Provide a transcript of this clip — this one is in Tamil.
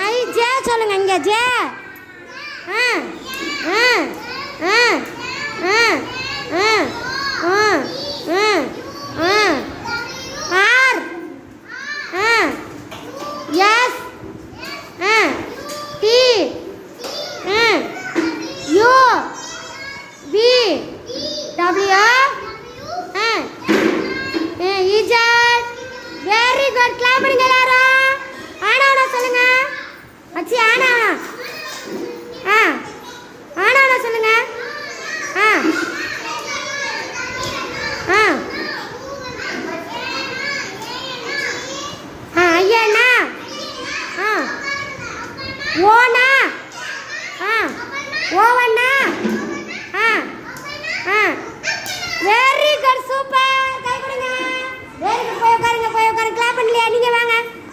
ஐ ஜே சொல்லுங்க இங்கே J. R S T U V W Z. Very good. Clap பண்ணுங்க எல்லாரும். ஆனா சொல்லுங்க அச்சி. ஆனா ஆனா சொல்லுங்க. ஐயண்ணா. ஓனா. ஓவண்ணா. Very good. சூப்பர். கை கொடுங்க. Very good. போய் உட்காருங்க. கிளாப் பண்ணலையா? நீங்க வாங்க.